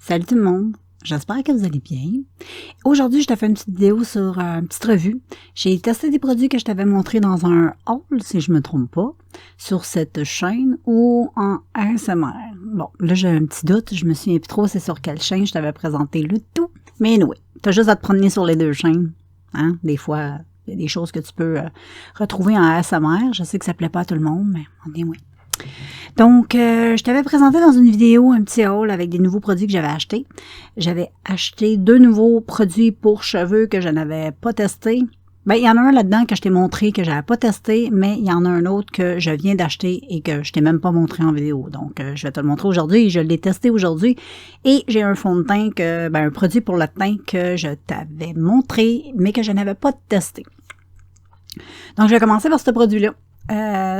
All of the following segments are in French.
Salut tout le monde, j'espère que vous allez bien. Aujourd'hui, je te fais une petite vidéo sur une petite revue. J'ai testé des produits que je t'avais montrés dans un haul, si je me trompe pas, sur cette chaîne ou en ASMR. Bon, là j'ai un petit doute, je me souviens plus trop c'est sur quelle chaîne je t'avais présenté le tout. Mais anyway, t'as juste à te promener sur les deux chaînes. Hein? Des fois, il y a des choses que tu peux retrouver en ASMR. Je sais que ça plaît pas à tout le monde, mais anyway. Donc, je t'avais présenté dans une vidéo un petit haul avec des nouveaux produits que j'avais achetés. J'avais acheté 2 nouveaux produits pour cheveux que je n'avais pas testés. Ben, il y en a un là-dedans que je t'ai montré que j'avais pas testé, mais il y en a un autre que je viens d'acheter et que je t'ai même pas montré en vidéo. Donc, je vais te le montrer aujourd'hui. Je l'ai testé aujourd'hui. Et j'ai un fond de teint, un produit pour le teint que je t'avais montré, mais que je n'avais pas testé. Donc, je vais commencer par ce produit-là.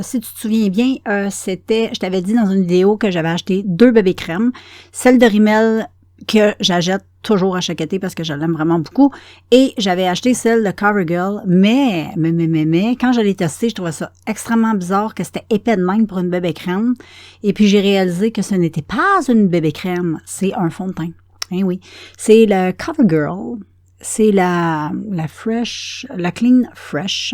Si tu te souviens bien, je t'avais dit dans une vidéo que j'avais acheté 2 bébés crèmes. Celle de Rimmel que j'achète toujours à chaque été parce que je l'aime vraiment beaucoup. Et j'avais acheté celle de CoverGirl, mais, quand je l'ai testé, je trouvais ça extrêmement bizarre que c'était épais de même pour une bébé crème. Et puis j'ai réalisé que ce n'était pas une bébé crème, c'est un fond de teint. Eh oui, c'est le CoverGirl, c'est la Clean Fresh.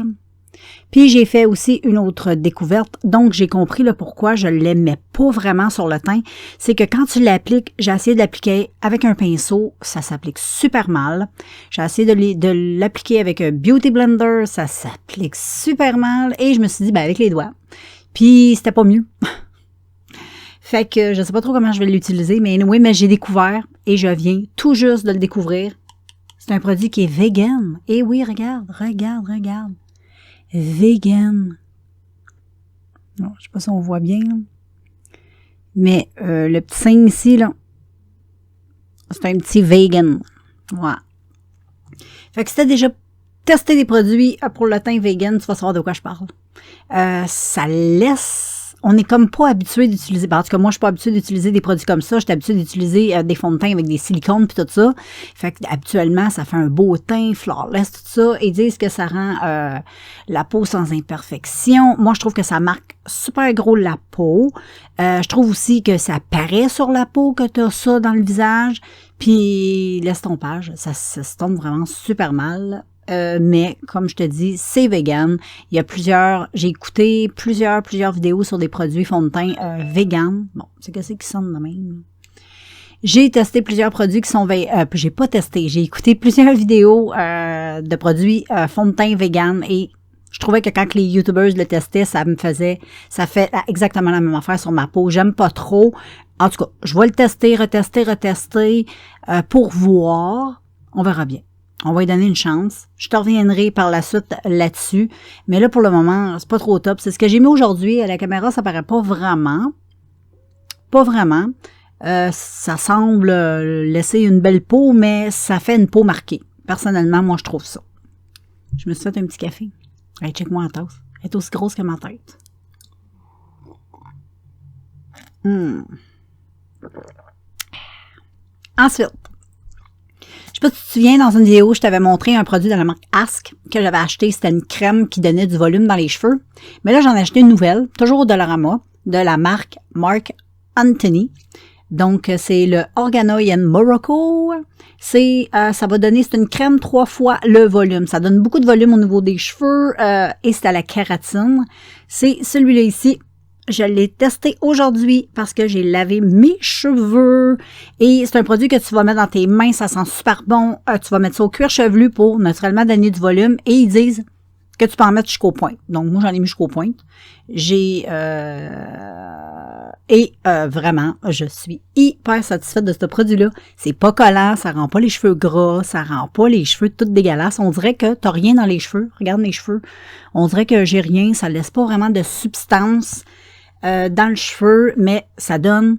Puis j'ai fait aussi une autre découverte, donc j'ai compris le pourquoi je ne l'aimais pas vraiment sur le teint. C'est que quand tu l'appliques, j'ai essayé de l'appliquer avec un pinceau, ça s'applique super mal. J'ai essayé de l'appliquer avec un Beauty Blender, ça s'applique super mal. Et je me suis dit, avec les doigts. Puis c'était pas mieux. Fait que je sais pas trop comment je vais l'utiliser, mais anyway, mais j'ai découvert et je viens tout juste de le découvrir. C'est un produit qui est vegan. Et oui, regarde. Vegan. Non, je sais pas si on voit bien, là. Mais le petit signe ici, là, c'est un petit vegan. Voilà. Fait que si tu as déjà testé des produits pour le teint vegan, tu vas savoir de quoi je parle. Ça laisse... On n'est comme pas habitué d'utiliser, en tout cas moi je suis pas habituée d'utiliser des produits comme ça, je suis habituée d'utiliser des fonds de teint avec des silicones puis tout ça. Fait que habituellement ça fait un beau teint, flawless, tout ça, et ils disent que ça rend la peau sans imperfection. Moi je trouve que ça marque super gros la peau. Je trouve aussi que ça paraît sur la peau que tu as ça dans le visage. Puis l'estompage, ça s'estompe vraiment super mal. Mais comme je te dis, c'est vegan. Il y a j'ai écouté plusieurs vidéos sur des produits fond de teint vegan. Bon, c'est qu'est-ce qui sonne de même. J'ai testé plusieurs produits qui sont j'ai pas testé, j'ai écouté plusieurs vidéos de produits fond de teint vegan et je trouvais que quand les YouTubers le testaient, ça fait exactement la même affaire sur ma peau. J'aime pas trop. En tout cas, je vais le tester, retester pour voir. On verra bien. On va lui donner une chance. Je te reviendrai par la suite là-dessus. Mais là, pour le moment, c'est pas trop top. C'est ce que j'ai mis aujourd'hui. À la caméra, ça paraît pas vraiment. Ça semble laisser une belle peau, mais ça fait une peau marquée. Personnellement, moi, je trouve ça. Je me suis fait un petit café. Hey, check-moi la tasse. Elle est aussi grosse que ma tête. Ensuite, je sais pas si tu te souviens, dans une vidéo, je t'avais montré un produit de la marque Ask que j'avais acheté. C'était une crème qui donnait du volume dans les cheveux. Mais là, j'en ai acheté une nouvelle, toujours au Dollarama, de la marque Marc Anthony. Donc, c'est le Organoid Morocco. Ça va donner, c'est une crème 3 fois le volume. Ça donne beaucoup de volume au niveau des cheveux et c'est à la kératine. C'est celui-là ici. Je l'ai testé aujourd'hui parce que j'ai lavé mes cheveux et c'est un produit que tu vas mettre dans tes mains, ça sent super bon. Tu vas mettre ça au cuir chevelu pour naturellement donner du volume et ils disent que tu peux en mettre jusqu'aux pointes. Donc moi j'en ai mis jusqu'aux pointes. Vraiment, je suis hyper satisfaite de ce produit-là. C'est pas collant, ça rend pas les cheveux gras, ça rend pas les cheveux tout dégueulasses. On dirait que t'as rien dans les cheveux. Regarde mes cheveux. On dirait que j'ai rien, ça laisse pas vraiment de substance dans le cheveu, mais ça donne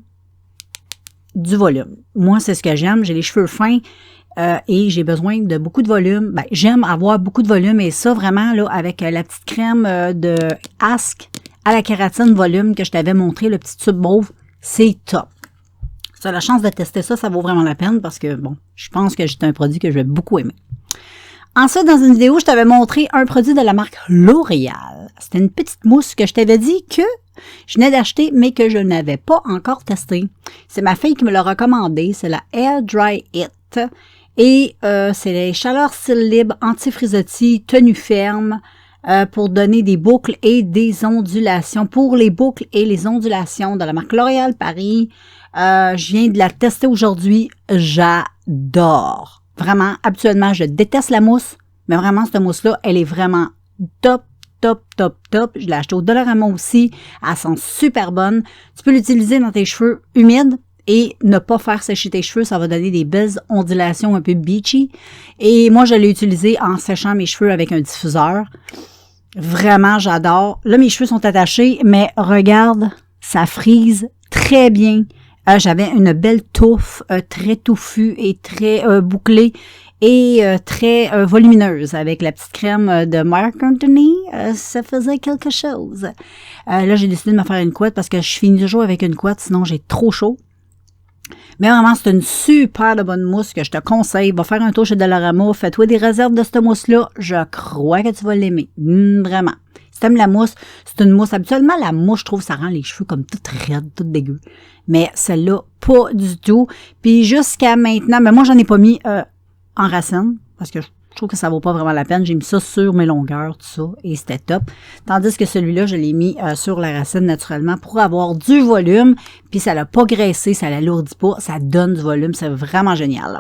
du volume. Moi, c'est ce que j'aime. J'ai les cheveux fins et j'ai besoin de beaucoup de volume. Ben, j'aime avoir beaucoup de volume et ça, vraiment, là, avec la petite crème de Ask à la kératine volume que je t'avais montré, le petit tube mauve, c'est top. Si tu as la chance de tester ça, ça vaut vraiment la peine parce que, bon, je pense que c'est un produit que je vais beaucoup aimer. Ensuite, dans une vidéo, je t'avais montré un produit de la marque L'Oréal. C'était une petite mousse que je t'avais dit que je venais d'acheter, mais que je n'avais pas encore testé. C'est ma fille qui me l'a recommandé. C'est la Air Dry It. Et c'est les chaleurs cils libres, anti-frisottis, tenue ferme, pour donner des boucles et des ondulations. Pour les boucles et les ondulations de la marque L'Oréal Paris, je viens de la tester aujourd'hui. J'adore. Vraiment, habituellement, je déteste la mousse, mais vraiment, cette mousse-là, elle est vraiment top, top, top, top. Je l'ai achetée au Dollarama aussi. Elle sent super bonne. Tu peux l'utiliser dans tes cheveux humides et ne pas faire sécher tes cheveux. Ça va donner des belles ondulations un peu beachy. Et moi, je l'ai utilisé en séchant mes cheveux avec un diffuseur. Vraiment, j'adore. Là, mes cheveux sont attachés, mais regarde, ça frise très bien. J'avais une belle touffe très touffue et très bouclée et très volumineuse avec la petite crème de Marc Anthony. Ça faisait quelque chose. Là, j'ai décidé de me faire une couette parce que je finis toujours avec une couette, sinon j'ai trop chaud. Mais vraiment, c'est une super de bonne mousse que je te conseille. Va faire un tour chez Dollarama, fais-toi des réserves de cette mousse-là. Je crois que tu vas l'aimer. Vraiment. Si t'aimes la mousse, c'est une mousse. Habituellement, la mousse, je trouve, ça rend les cheveux comme toutes raides, toutes dégueu. Mais celle-là, pas du tout. Puis jusqu'à maintenant, mais moi, j'en ai pas mis en racine, parce que je trouve que ça vaut pas vraiment la peine. J'ai mis ça sur mes longueurs, tout ça, et c'était top. Tandis que celui-là, je l'ai mis sur la racine naturellement pour avoir du volume. Puis ça l'a pas graissé, ça l'alourdit pas, ça donne du volume, c'est vraiment génial.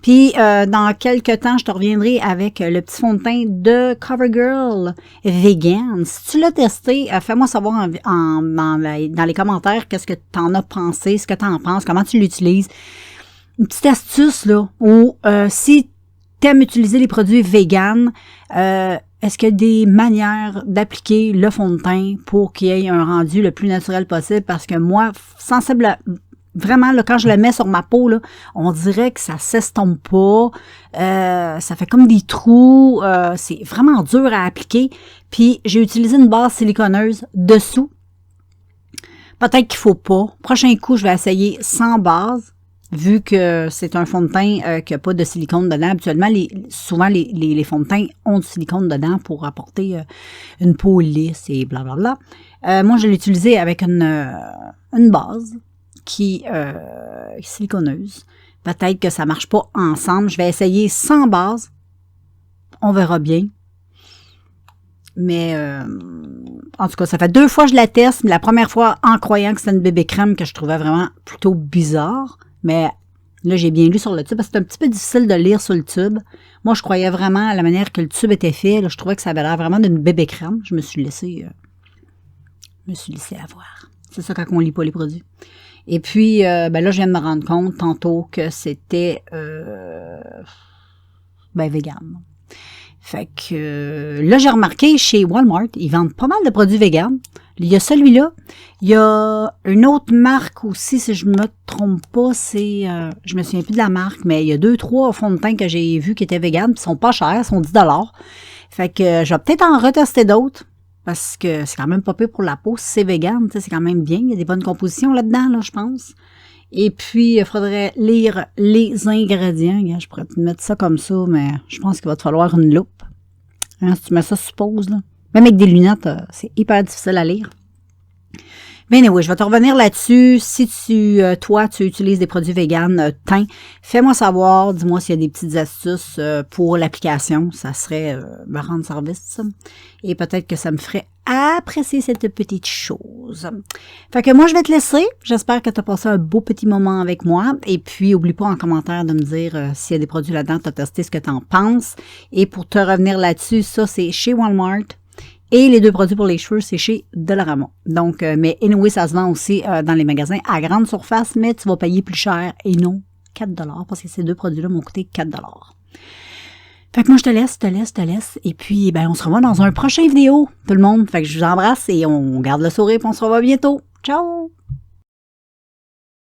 Puis dans quelques temps, je te reviendrai avec le petit fond de teint de CoverGirl Vegan. Si tu l'as testé, fais-moi savoir dans les commentaires qu'est-ce que tu en as pensé, ce que tu en penses, comment tu l'utilises. Une petite astuce là, où si t'aimes utiliser les produits vegan, est-ce qu'il y a des manières d'appliquer le fond de teint pour qu'il y ait un rendu le plus naturel possible? Parce que moi, vraiment, là, quand je le mets sur ma peau, là, on dirait que ça s'estompe pas, ça fait comme des trous, c'est vraiment dur à appliquer. Puis, j'ai utilisé une base siliconeuse dessous. Peut-être qu'il faut pas. Prochain coup, je vais essayer sans base. Vu que c'est un fond de teint qui n'a pas de silicone dedans, habituellement, souvent les fonds de teint ont du silicone dedans pour apporter une peau lisse et blablabla. Moi, je l'ai utilisé avec une base qui est siliconeuse. Peut-être que ça ne marche pas ensemble. Je vais essayer sans base. On verra bien. Mais en tout cas, ça fait 2 fois que je la teste. Mais la première fois, en croyant que c'était une bébé crème que je trouvais vraiment plutôt bizarre. Mais là, j'ai bien lu sur le tube, parce que c'est un petit peu difficile de lire sur le tube. Moi, je croyais vraiment à la manière que le tube était fait. Là, je trouvais que ça avait l'air vraiment d'une bébé crème. Je me suis laissé avoir. C'est ça quand on lit pas les produits. Et puis, là, je viens de me rendre compte tantôt que c'était vegan. Fait que là, j'ai remarqué chez Walmart, ils vendent pas mal de produits vegan. Il y a celui-là. Il y a une autre marque aussi, si je me trompe pas, c'est... je me souviens plus de la marque, mais il y a 2-3 fonds de teint que j'ai vus qui étaient vegan, puis ils sont pas chers, ils sont 10$. Fait que je vais peut-être en retester d'autres, parce que c'est quand même pas pire pour la peau. Si c'est vegan, c'est quand même bien. Il y a des bonnes compositions là-dedans, là, je pense. Et puis, il faudrait lire les ingrédients. Je pourrais te mettre ça comme ça, mais je pense qu'il va te falloir une loupe. Hein, si tu mets ça, suppose, là. Même avec des lunettes, c'est hyper difficile à lire. Mais anyway, je vais te revenir là-dessus. Si toi, tu utilises des produits vegan teint, fais-moi savoir. Dis-moi s'il y a des petites astuces pour l'application. Ça serait me rendre service, ça. Et peut-être que ça me ferait apprécier cette petite chose. Fait que moi, je vais te laisser. J'espère que tu as passé un beau petit moment avec moi. Et puis, oublie pas en commentaire de me dire s'il y a des produits là-dedans, tu as testé ce que tu en penses. Et pour te revenir là-dessus, ça, c'est chez Walmart. Et les 2 produits pour les cheveux, c'est chez Dollarama. Donc, mais anyway, ça se vend aussi dans les magasins à grande surface, mais tu vas payer plus cher et non 4$, parce que ces 2 produits-là m'ont coûté 4$. Fait que moi, je te laisse. Et puis, on se revoit dans un prochain vidéo, tout le monde. Fait que je vous embrasse et on garde le sourire et on se revoit bientôt. Ciao!